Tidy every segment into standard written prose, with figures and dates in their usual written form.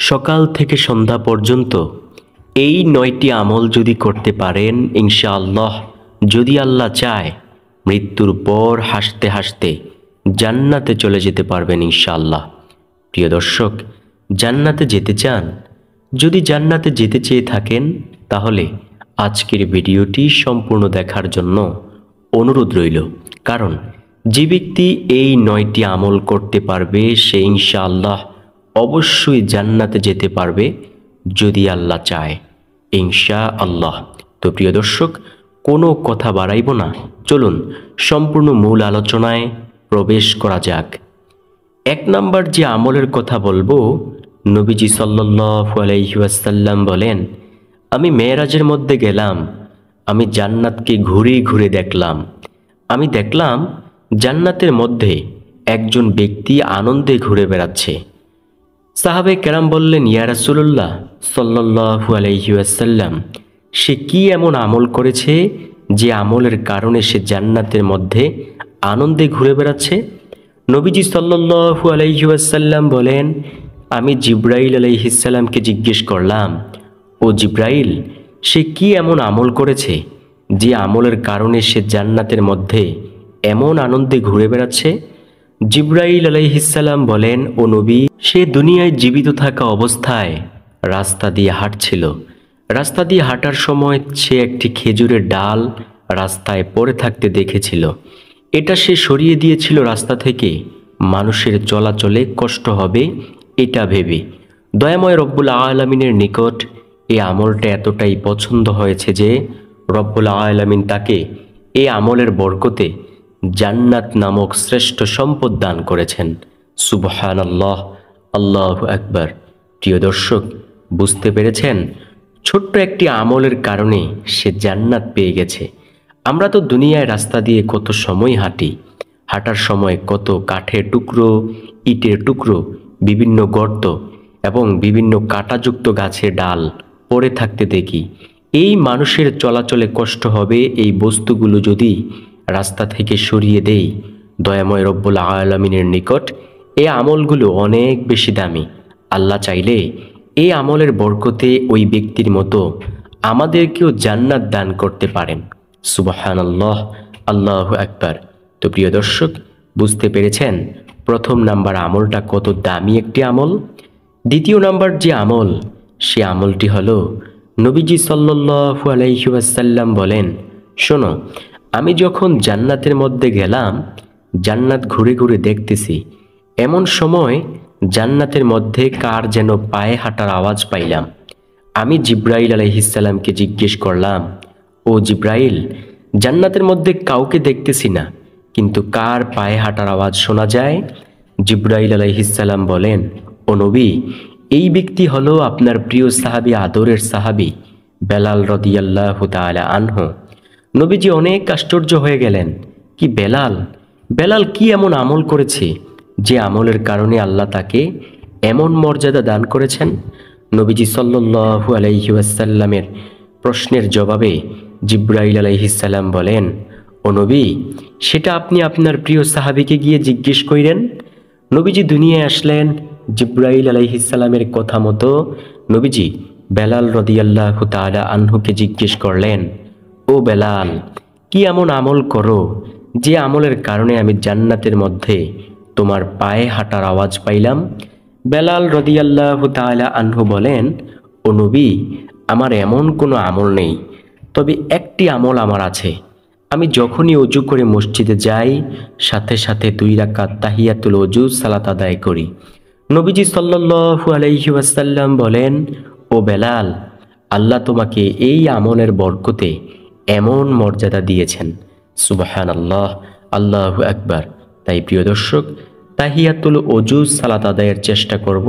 সকাল থেকে সন্ধ্যা পর্যন্ত এই ৯টি আমল যদি করতে পারেন, ইনশাআল্লাহ যদি আল্লাহ চায় মৃত্যুর পর হাসতে হাসতে জান্নাতে চলে যেতে পারবেন ইনশাআল্লাহ। প্রিয় দর্শক, জান্নাতে যেতে চান? যদি জান্নাতে যেতে চেয়ে থাকেন তাহলে আজকের ভিডিওটি সম্পূর্ণ দেখার জন্য অনুরোধ রইল। কারণ যে ব্যক্তি এই ৯টি আমল করতে পারবে সে ইনশাআল্লাহ অবশ্যই জান্নাতে যেতে পারবে যদি আল্লাহ চায়, ইনশাআল্লাহ। তো প্রিয় দর্শক, কোনো কথা বাড়াইব না, চলুন সম্পূর্ণ মূল আলোচনায় প্রবেশ করা যাক। ১ নাম্বার যে আমলের কথা বলবো, নবীজি সাল্লাল্লাহু আলাইহি ওয়াসাল্লাম বলেন, আমি মেরাজের মধ্যে গেলাম, আমি জান্নাতকে ঘুরে ঘুরে দেখলাম। আমি দেখলাম জান্নাতের মধ্যে একজন ব্যক্তি আনন্দে ঘুরে বেড়াচ্ছে। সাহাবে কেরাম বললেন, ইয়া রাসূলুল্লাহ সাল্লাল্লাহু আলাইহি ওয়াসাল্লাম, সে কি এমন আমল করেছে যে আমলের কারণে সে জান্নাতের মধ্যে আনন্দে ঘুরে বেড়াচ্ছে? নবীজি সাল্লাল্লাহু আলাইহি ওয়াসাল্লাম বলেন, আমি জিব্রাইল আলাইহিস সালামকে জিজ্ঞেস করলাম, ও জিব্রাইল, সে কি এমন আমল করেছে যে আমলের কারণে সে জান্নাতের মধ্যে এমন আনন্দে ঘুরে বেড়াচ্ছে? জিব্রাইল আলাইহিস সালাম বলেন, ও নবী, সে দুনিয়ায় জীবিত থাকা অবস্থায় রাস্তা দিয়ে হাঁটছিল। রাস্তা দিয়ে হাঁটার সময় সে একটি খেজুরের ডাল রাস্তায় পড়ে থাকতে দেখেছিল। এটা সে সরিয়ে দিয়েছিল রাস্তা থেকে, মানুষের চলাচলে কষ্ট হবে এটা ভেবে। দয়াময় রব্বুল আলামিনের নিকট এই আমলটা এতটাই পছন্দ হয়েছে যে রব্বুল আলামিন তাকে এই আমলের বরকতে জান্নাত নামক শ্রেষ্ঠ সম্পদ দান করেছেন। সুবহানাল্লাহ, আল্লাহু আকবার। প্রিয় দর্শক, বুঝতে পেরেছেন? ছোট্ট একটি আমলের কারণে সে জান্নাত পেয়ে গেছে। আমরা তো দুনিয়ায় রাস্তা দিয়ে কত সময় হাঁটি, হাঁটার সময় কত কাঠের টুকরো, ইটের টুকরো, বিভিন্ন গর্ত এবং বিভিন্ন কাঁটাযুক্ত গাছের ডাল পড়ে থাকতে দেখি। এই মানুষের চলাচলে কষ্ট হবে এই বস্তুগুলো যদি রাস্তা থেকে সরিয়ে দেই, দয়াময় রব্বুল আলামিনের নিকট এই আমলগুলো অনেক বেশি দামি। আল্লাহ চাইলে এই আমলের বরকতে ওই ব্যক্তির মতো আমাদেরকেও জান্নাত দান করতে পারেন। সুবহানাল্লাহ, আল্লাহু আকবার। তো প্রিয় দর্শক, বুঝতে পেরেছেন প্রথম নাম্বার আমলটা কত দামি একটি আমল। দ্বিতীয় নাম্বার যে আমল, সে আমলটি হলো নবীজি সাল্লাল্লাহু আলাইহি ওয়াসাল্লাম বলেন, শোনো, আমি যখন জান্নাতের মধ্যে গেলাম, জান্নাত ঘুরে ঘুরে দেখতেছি, এমন সময় জান্নাতের মধ্যে কার যেন পায়ে হাঁটার আওয়াজ পাইলাম। আমি জিব্রাইল আলাইহিস সালামকে জিজ্ঞেস করলাম, ও জিব্রাইল, জান্নাতের মধ্যে কাউকে দেখতেছি না, কিন্তু কার পায়ে হাঁটার আওয়াজ শোনা যায়? জিব্রাইল আলাইহিস সালাম বলেন, ও নবী, এই ব্যক্তি হলো আপনার প্রিয় সাহাবী, আদরের সাহাবী বেলাল রাদিয়াল্লাহু তাআলা আনহু। নবীজি অনেক আশ্চর্য হয়ে গেলেন, কি বেলাল? বেলাল কি এমন আমল করেছে যে আমলের কারণে আল্লাহ তাকে এমন মর্যাদা দান করেছেন? নবীজি সাল্লাল্লাহু আলাইহি ওয়াসাল্লামের প্রশ্নের জবাবে জিব্রাইল আলাইহিস সালাম বলেন, ও নবী, সেটা আপনি আপনার প্রিয় সাহাবীকে গিয়ে জিজ্ঞেস কইরেন। নবীজি দুনিয়ায় আসলেন, জিব্রাইল আলাইহিস সালামের কথা মতো নবীজি বেলাল রাদিয়াল্লাহু তাআলা আনহুকে জিজ্ঞেস করলেন, ও বেলাল, কি এমন আমল করো যে আমলের কারণে আমি জান্নাতের মধ্যে তোমার পায়ে হাঁটার আওয়াজ পাইলাম? বেলাল রাদিয়াল্লাহু তাআলা আনহু বলেন, ও নবী, আমার এমন কোনো আমল নেই, তবে একটি আমল আমার আছে। আমি যখনই ওযু করে মসজিদে যাই, সাথে সাথে 2 রাকাত তাহিয়াতুল ওযু সালাত আদায় করি। নবীজি সাল্লাল্লাহু আলাইহি ওয়াসাল্লাম বলেন, ও বেলাল, আল্লাহ তোমাকে এই আমলের বরকতে এমন মর্যাদা দিয়েছেন। সুবহানাল্লাহ, আল্লাহু আকবার। তাই প্রিয় দর্শক, তাহিয়াতুল ওযু সালাত আদায়ের চেষ্টা করব,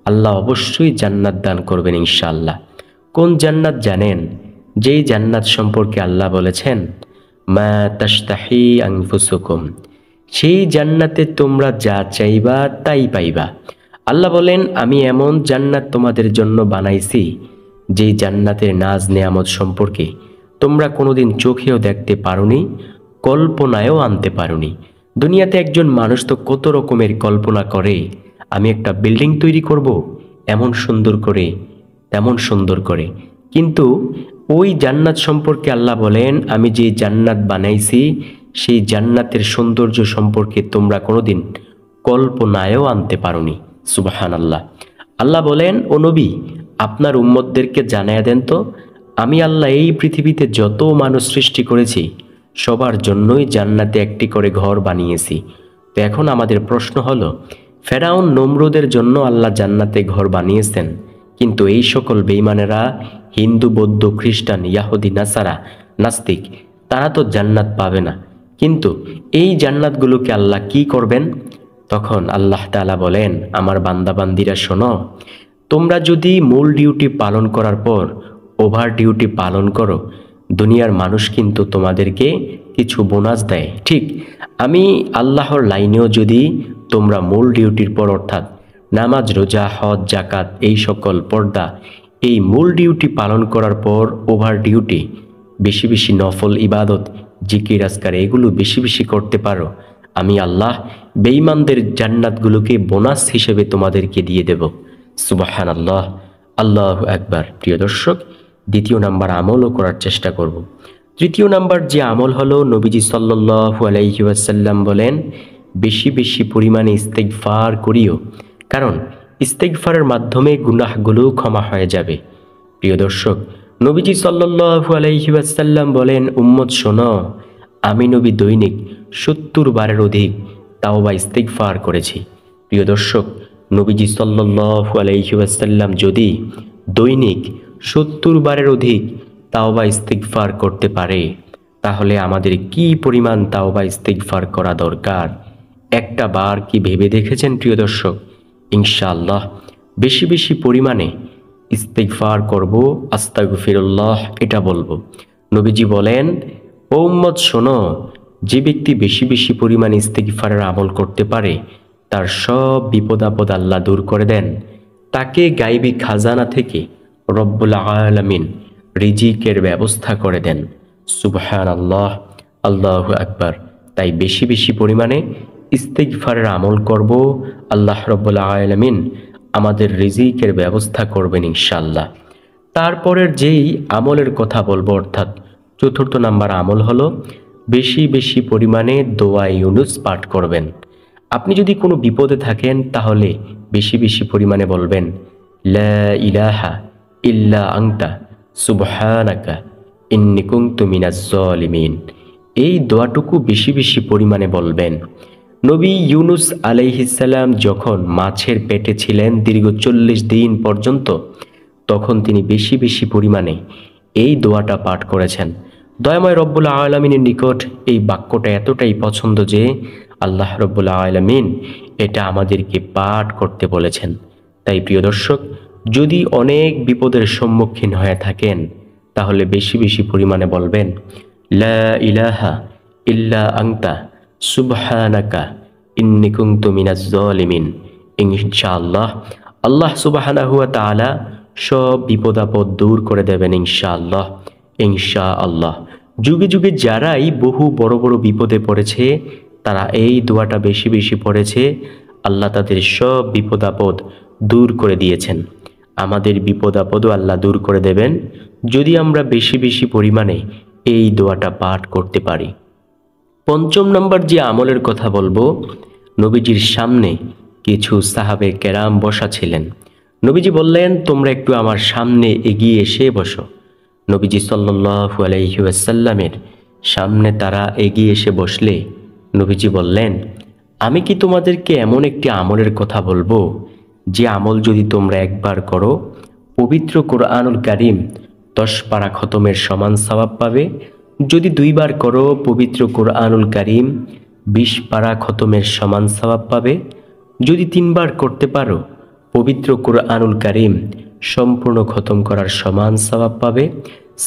আল্লাহ অবশ্যই জান্নাত দান করবেন ইনশাআল্লাহ। কোন জান্নাত জানেন? যেই জান্নাত সম্পর্কে আল্লাহ বলেছেন, মা তাশতাহি আনফুসুকুম, সেই জান্নাতে তোমরা যা চাইবা তাই পাইবা। আল্লাহ বলেন, আমি এমন জান্নাত তোমাদের জন্য বানাইছি যেই জান্নাতের নাজ নেয়ামত সম্পর্কে তোমরা কোনোদিন চোখেও দেখতে পারোনি, কল্পনায়ও আনতে পারোনি। দুনিয়াতে একজন মানুষ তো কত রকমের কল্পনা করে, আমি একটা বিল্ডিং তৈরি করব, এমন সুন্দর করে, তেমন সুন্দর করে। কিন্তু ওই জান্নাত সম্পর্কে আল্লাহ বলেন, আমি যে জান্নাত বানাইছি সেই জান্নাতের সৌন্দর্য সম্পর্কে তোমরা কোনোদিন কল্পনায়ও আনতে পারোনি। সুবহানাল্লাহ। আল্লাহ বলেন, ও নবী, আপনার উম্মতদেরকে জানায়া দেন তো, আমি আল্লাহ এই পৃথিবীতে যত মানুষ সৃষ্টি করেছি সবার জন্যই জান্নাতে একটি করে ঘর বানিয়েছি। তো এখন আমাদের প্রশ্ন হলো, ফেরাউন নমরুদের জন্য আল্লাহ জান্নাতে ঘর বানিয়েছেন, কিন্তু এই সকল বেঈমানেরা, হিন্দু, বৌদ্ধ, খ্রিস্টান, ইয়াহুদি, নাসারা, নাস্তিক, তারা তো জান্নাত পাবে না। কিন্তু এই জান্নাতগুলোকে আল্লাহ কি করবেন? তখন আল্লাহ তাআলা বলেন, আমার বান্দাবান্দিরা শোনো, তোমরা যদি মূল ডিউটি পালন করার পর ওভার ডিউটি পালন করো, দুনিয়ার মানুষ কিন্তু তোমাদেরকে কিছু বোনাস দেয়। ঠিক আমি আল্লাহর লাইনেও যদি তোমরা মূল ডিউটির পর, অর্থাৎ নামাজ, রোজা, হজ, জাকাত, এই সকল পর্দা, এই মূল ডিউটি পালন করার পর ওভার ডিউটি, বেশি বেশি নফল ইবাদত, জিকির, আজকার, এগুলো বেশি বেশি করতে পারো, আমি আল্লাহ বেঈমানদের জান্নাতগুলোকে বোনাস হিসেবে তোমাদেরকে দিয়ে দেব। সুবহানাল্লাহ, আল্লাহু আকবার। প্রিয় দর্শক, দ্বিতীয় নাম্বার আমলও করার চেষ্টা করব। তৃতীয় নাম্বার যে আমল হলো, নবীজি সাল্লাল্লাহু আলাইহি ওয়াসাল্লাম বলেন, বেশি বেশি পরিমাণে ইস্তেগফার করিও, কারণ ইস্তেগফারের মাধ্যমে গুনাহগুলো ক্ষমা হয়ে যাবে। প্রিয় দর্শক, নবীজি সাল্লাল্লাহু আলাইহি ওয়াসাল্লাম বলেন, উম্মত শোনো, আমি নবী দৈনিক 70 বারের অধিক তাওবা ইস্তেগফার করেছি। প্রিয় দর্শক, নবীজি সাল্লাল্লাহু আলাইহি ওয়াসাল্লাম যদি দৈনিক 70 বারের অধিক তাওবা ইস্তেগফার করতে পারে, তাহলে আমাদের কি পরিমাণ তাওবা ইস্তেগফার করা দরকার? একটা বার কি ভেবে দেখেছেন প্রিয় দর্শক? ইনশাআল্লাহ বেশি বেশি পরিমাণে ইস্তেগফার করব, আস্তাগফিরুল্লাহ এটা বলবো। নবীজি বলেন, ও উম্মত শোনো, যে ব্যক্তি বেশি বেশি পরিমাণে ইস্তেগফারের আমল করতে পারে, তার সব বিপদ আপদ আল্লাহ দূর করে দেন। তাকে গায়বী খাজানা থেকে রব্বুল আলামিন রিজিকের ব্যবস্থা করে দেন। সুবহানাল্লাহ, আল্লাহু আকবার। তাই বেশি বেশি পরিমাণে ইস্তেগফারের আমল করব, আল্লাহ রব্বুল আলামিন আমাদের রিজিকের ব্যবস্থা করবেন ইনশাআল্লাহ। তারপরের যেই আমলের কথা বলবো, অর্থাৎ চতুর্থ নাম্বার আমল হলো, বেশি বেশি পরিমাণে দোয়া ইউনুস পাঠ করবেন। আপনি যদি কোনো বিপদে থাকেন, তাহলে বেশি বেশি পরিমাণে বলবেন, লা ইলাহা ইল্লা আনতা সুবহানাকা ইন্নী কুনতু মিনাজ জালিমিন। এই দোয়াটুকু বেশি বেশি পরিমাণে বলবেন। নবী ইউনুস আলাইহিস সালাম যখন মাছের পেটে ছিলেন দীর্ঘ 40 দিন পর্যন্ত, তখন তিনি বেশি বেশি পরিমাণে এই দোয়াটা পাঠ করেছেন। দয়াময় রব্বুল আলামিনের নিকট এই বাক্যটা এতটাই পছন্দ যে আল্লাহ রব্বুল আলামিন এটা আমাদেরকে পাঠ করতে বলেছেন। তাই প্রিয় দর্শক, যদি অনেক বিপদের সম্মুখীন হয়ে থাকেন, তাহলে বেশি বেশি পরিমাণে বলবেন, লা ইলাহা ইল্লা আনতা সুবহানাকা ইন্নী কুনতু মিনাজ জালিমিন। ইনশাআল্লাহ আল্লাহ সুবহানাহু ওয়া তাআলা সব বিপদ আপদ দূর করে দেবেন ইনশাআল্লাহ, ইনশাআল্লাহ। যুগে যুগে যারাই বহু বড় বড় বিপদে পড়েছে, তারা এই দোয়াটা বেশি বেশি পড়েছে, আল্লাহ তাদের সব বিপদ আপদ দূর করে দিয়েছেন। আমাদের বিপদ আপদও আল্লাহ দূর করে দেবেন যদি আমরা বেশি বেশি পরিমাণে এই দোয়াটা পাঠ করতে পারি। পঞ্চম নম্বর যে আমলের কথা বলবো, নবীজির সামনে কিছু সাহাবে কেরাম বসা ছিলেন। নবীজি বললেন, তোমরা একটু আমার সামনে এগিয়ে এসে বসো। নবীজি সাল্লাল্লাহু আলাইহি ওয়াসাল্লামের সামনে তারা এগিয়ে এসে বসলে নবীজি বললেন, আমি কি তোমাদেরকে এমন একটি আমলের কথা বলবো, যে আমল যদি তোমরা একবার করো, পবিত্র কোরআনুল কারীম 10 পারা খতমের সমান সওয়াব পাবে। যদি 2 বার করো, পবিত্র কোরআনুল কারীম 20 পারা খতমের সমান সওয়াব পাবে। যদি 3 বার করতে পারো, পবিত্র কোরআনুল কারীম সম্পূর্ণ খতম করার সমান সওয়াব পাবে।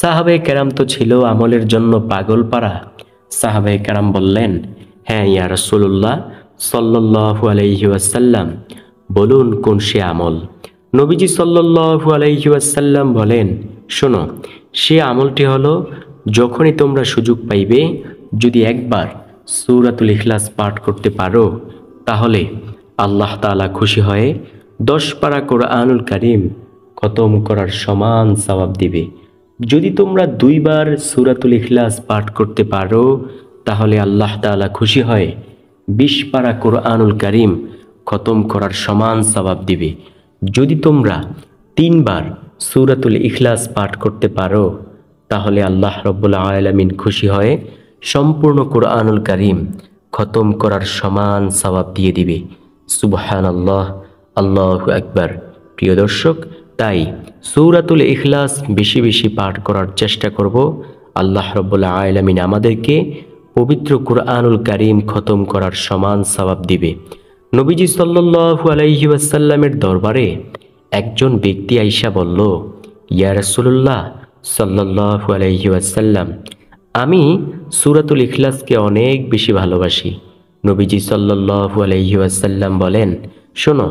সাহাবায়ে কেরাম তো ছিল আমলের জন্য পাগল পারা। সাহাবায়ে কেরাম বললেন, হ্যাঁ ইয়া রাসূলুল্লাহ সাল্লাল্লাহু আলাইহি ওয়াসাল্লাম, বলুন কোন সে আমল? নবীজি সাল্লাল্লাহু আলাইহি ওয়াসাল্লাম বলেন, শোনো, সে আমলটি হলো, যখনই তোমরা সুযোগ পাইবে, যদি একবার সূরাতুল ইখলাস পাঠ করতে পারো, তাহলে আল্লাহ তাআলা খুশি হয়ে 10 পারা কোরআনুল কারীম খতম করার সমান সওয়াব দিবে। যদি তোমরা 2 বার সূরাতুল ইখলাস পাঠ করতে পারো তাহলে আল্লাহ তাআলা খুশি হয় 20 পারা কোরআনুল কারীম খতম করার সমান সওয়াব দিবে। যদি তোমরা 3 বার সূরাতুল ইখলাস পাঠ করতে পারো তাহলে আল্লাহ রাব্বুল আলামিন খুশি হয়ে সম্পূর্ণ কোরআনুল কারীম খতম করার সমান সওয়াব দিয়ে দিবে। সুবহানাল্লাহ, আল্লাহু আকবার। প্রিয় দর্শক, তাই সূরাতুল ইখলাস বেশি বেশি পাঠ করার চেষ্টা করব। আল্লাহ রাব্বুল আলামিন আমাদেরকে পবিত্র কোরআনুল কারীম খতম করার সমান সওয়াব দিবে। নবীজি সাল্লাল্লাহু আলাইহি ওয়াসাল্লামের দরবারে একজন ব্যক্তি আইসা বলল, ইয়া রাসূলুল্লাহ সাল্লাল্লাহু আলাইহি ওয়াসাল্লাম, আমি সূরাতুল ইখলাসকে অনেক বেশি ভালোবাসি। নবীজি সাল্লাল্লাহু আলাইহি ওয়াসাল্লাম বলেন, শোনো,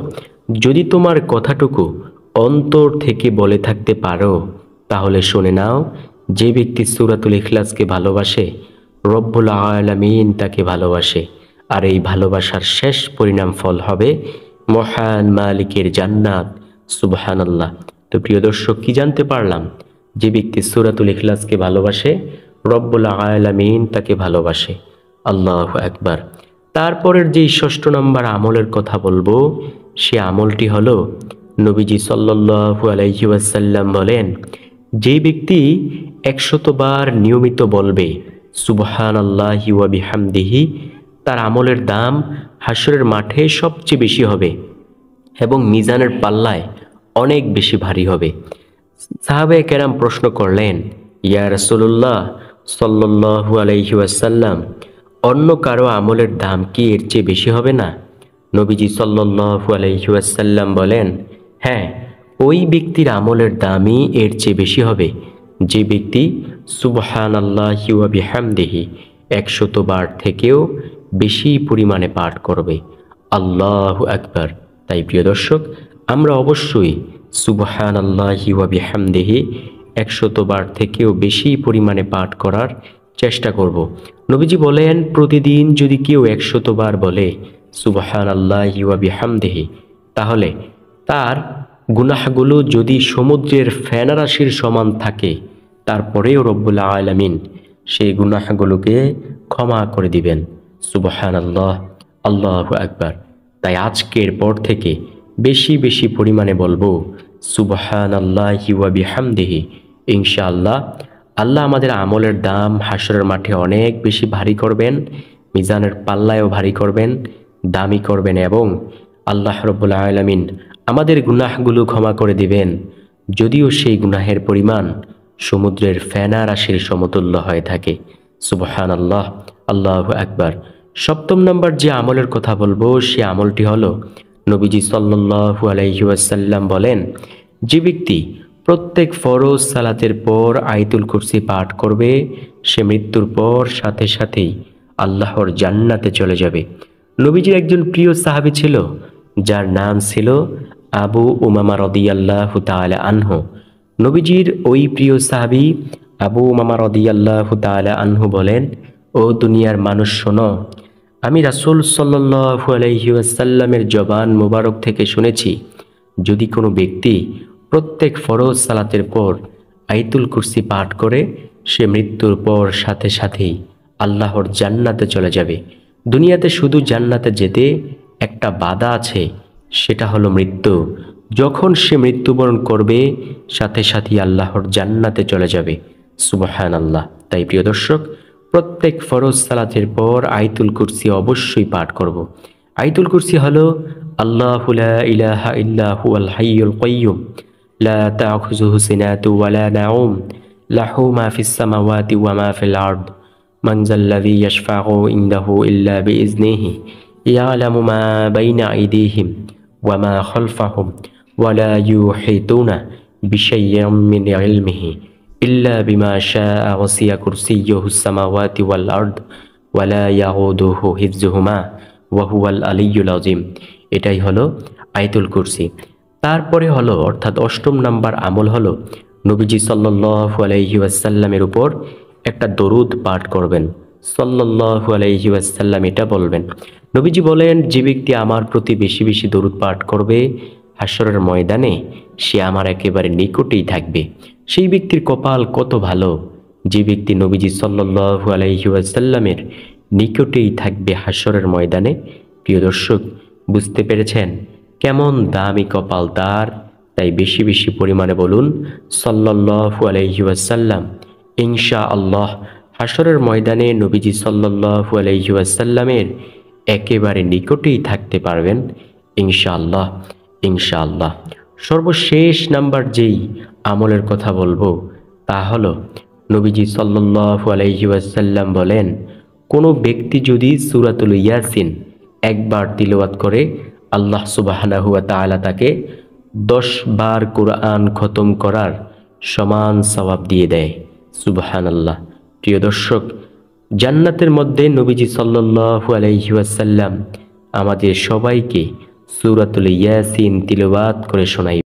যদি তোমার কথাটুকু অন্তর থেকে বলে থাকতে পারো তাহলে শুনে নাও, যে ব্যক্তি সূরাতুল ইখলাসকে ভালোবাসে রব্বুল আলামিন তাকে ভালোবাসে, আর এই ভালোবাসার শেষ পরিণাম ফল হবে মহান মালিকের জান্নাত। সুবহানাল্লাহ। তো প্রিয় দর্শক, কি জানতে পারলাম? যে ব্যক্তি সূরাতুল ইখলাসকে ভালোবাসে রব্বুল আলামিন তাকে ভালোবাসে। আল্লাহু আকবার। তারপরের যেই 6 নম্বর আমলের কথা বলবো সে আমলটি হলো, নবীজি সাল্লাল্লাহু আলাইহি ওয়াসাল্লাম বলেন, যে ব্যক্তি 100 বার নিয়মিত বলবে সুবহানাল্লাহি ওয়া বিহামদিহি, তার আমলের দাম হাসরের মাঠে সবচেয়ে বেশি হবে এবং মিজানের পাল্লায় অনেক বেশি ভারী হবে। সাহাবায়ে কেরাম প্রশ্ন করলেন, ইয়া রাসূলুল্লাহ সাল্লাল্লাহু আলাইহি ওয়াসাল্লাম, অন্য কারো আমলের দাম কি এর চেয়ে বেশি হবে না? নবীজি সাল্লাল্লাহু আলাইহি ওয়াসাল্লাম বলেন, হ্যাঁ, ওই ব্যক্তির আমলের দামই এর চেয়ে বেশি হবে যে ব্যক্তি সুবহানাল্লাহি ওয়া বিহামদিহি 100 বার থেকেও বেশি পরিমাণে পাঠ করবে। আল্লাহু আকবার। তাই প্রিয় দর্শক, আমরা অবশ্যই সুবহানাল্লাহি ওয়া বিহামদিহি 100 বার থেকেও বেশি পরিমাণে পাঠ করার চেষ্টা করব। নবীজি বলেন, প্রতিদিন যদি কেউ 100 বার বলে সুবহানাল্লাহি ওয়া বিহামদিহি, তাহলে তার গুনাহগুলো যদি সমুদ্রের ফেনারাশির সমান থাকে তারপরেও রব্বুল আলামিন সেই গুনাহগুলোকে ক্ষমা করে দিবেন। সুবহানাল্লাহ, আল্লাহু আকবার। তাই আজকের পর থেকে বেশি বেশি পরিমাণে বলবো সুবহানাল্লাহি ওয়া বিহামদিহি। ইনশাআল্লাহ আল্লাহ আমাদের আমলের দাম হাসরের মাঠে অনেক বেশি ভারী করবেন, মিজানের পাল্লায়ও ভারী করবেন, দামি করবেন, এবং আল্লাহ রাব্বুল আলামিন আমাদের গুনাহগুলো ক্ষমা করে দিবেন, যদিও সেই গুনাহের পরিমাণ সমুদ্রের ফেনা রাশির সমতুল্য হয়ে থাকে। সুবহানাল্লাহ, আল্লাহু আকবার। 7 নম্বর যে আমলের কথা বলবো সে আমলটি হলো, নবীজি সাল্লাল্লাহু আলাইহি ওয়াসাল্লাম বলেন, যে ব্যক্তি প্রত্যেক ফরজ সালাতের পর আয়াতুল কুরসি পাঠ করবে সে মৃত্যুর পর সাথে সাথেই আল্লাহর জান্নাতে চলে যাবে। নবীজির একজন প্রিয় সাহাবী ছিল যার নাম ছিল আবু উমামা রাদিয়াল্লাহু তাআলা আনহু। নবীজির ওই প্রিয় সাহাবী আবু উমামা রাদিয়াল্লাহু তাআলা আনহু বলেন, ও দুনিয়ার মানুষ শোনো, আমি রাসূল সাল্লাল্লাহু আলাইহি ওয়াসাল্লামের জবান মুবারক থেকে শুনেছি, যদি কোনো ব্যক্তি প্রত্যেক ফরজ সালাতের পর আয়াতুল কুরসি পাঠ করে সে মৃত্যুর পর সাথে সাথেই আল্লাহর জান্নাতে চলে যাবে। দুনিয়াতে শুধু জান্নাতে যেতে একটা বাধা আছে, সেটা হলো মৃত্যু। যখন সে মৃত্যুবরণ করবে সাথে সাথেই আল্লাহর জান্নাতে চলে যাবে। সুবহানাল্লাহ। তাই প্রিয় দর্শক, প্রত্যেক ফরজ সালাতের পর আয়াতুল কুরসি অবশ্যই পাঠ করব। আয়াতুল কুরসি হলো, আল্লাহু লা ইলাহা ইল্লা হুয়াল হাইয়ুল কাইয়্যুম লা তাখুযুহু সিনাতু ওয়া লা নাউম লাহু মা ফিস সামাওয়াতি ওয়া মা ফিল আরদ মান যাল্লাযী ইয়াশফাউ ইনদাহু ইল্লা বিইজনিহি ইয়ালামু মা বাইনা আইদিহিম ওয়া মা খালফাহুম ওয়া লা ইউহিতুনা বিশাইইন মিন ইলমিহি ইল্লা বিমা শাআ ওয়াসিয়া কুরসিয়্যুহুস সামাওয়াতি ওয়াল আরদ ওয়া লা ইয়াউদুহু হিফযুহুমা ওয়া হুয়াল আলিয়্যুল আযীম। এটাই হলো আয়াতুল কুরসি। তারপরে হলো, অর্থাৎ 8 নম্বর আমল হলো, নবীজি সাল্লাল্লাহু আলাইহি ওয়াসাল্লামের উপর একটা দরুদ পাঠ করবেন। সাল্লাল্লাহু আলাইহি ওয়াসাল্লাম এটা বলবেন, নবীজি বলেন, যে ব্যক্তি আমার প্রতি বেশি বেশি দরুদ পাঠ করবে হাসরের ময়দানে সে আমার একেবারে নিকটেই থাকবে। সেই ব্যক্তির কপাল কত ভালো, যে ব্যক্তি নবীজি সাল্লাল্লাহু আলাইহি ওয়াসাল্লামের নিকটেই থাকবে হাসরের ময়দানে। প্রিয় দর্শক, বুঝতে পেরেছেন কেমন দামি কপাল তার? তাই বেশি বেশি পরিমাণে বলুন সাল্লাল্লাহু আলাইহি ওয়াসাল্লাম। ইনশাআল্লাহ হাসরের ময়দানে নবীজি সাল্লাল্লাহু আলাইহি ওয়াসাল্লামের একেবারে নিকটেই থাকতে পারবেন ইনশাআল্লাহ। ইনশাআল্লাহ সর্বশেষ নাম্বার যেই আমলের কথা বলবো তা হলো, নবীজি সাল্লাল্লাহু আলাইহি ওয়াসাল্লাম বলেন, কোনো ব্যক্তি যদি সূরাতুল ইয়াসিন একবার তিলাওয়াত করে, আল্লাহ সুবহানাহু ওয়া তাআলা তাকে 10 বার কোরআন খতম করার সমান সওয়াব দিয়ে দেয়। সুবহানাল্লাহ। প্রিয় দর্শক, জান্নাতের মধ্যে নবীজি সাল্লাল্লাহু আলাইহি ওয়াসাল্লাম আমাদের সবাইকে সূরাতুল ইয়াসিন তিলাওয়াত করে শোনাই।